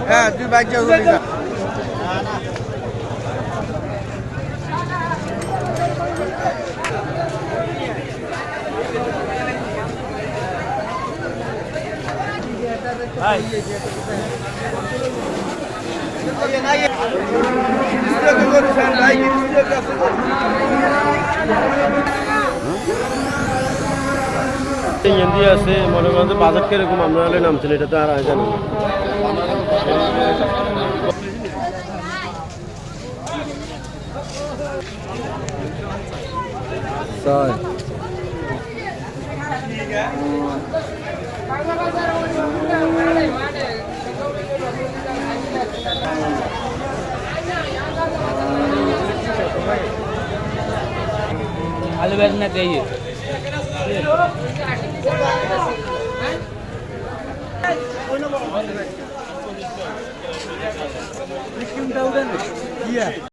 হ্যাঁ তুই বাইক যাও হিন্দি আছে মনে করেন যে বাজার কিরকম আমরা হলে নামছেন এটা তো আর জানি आलू बेचना चाहिए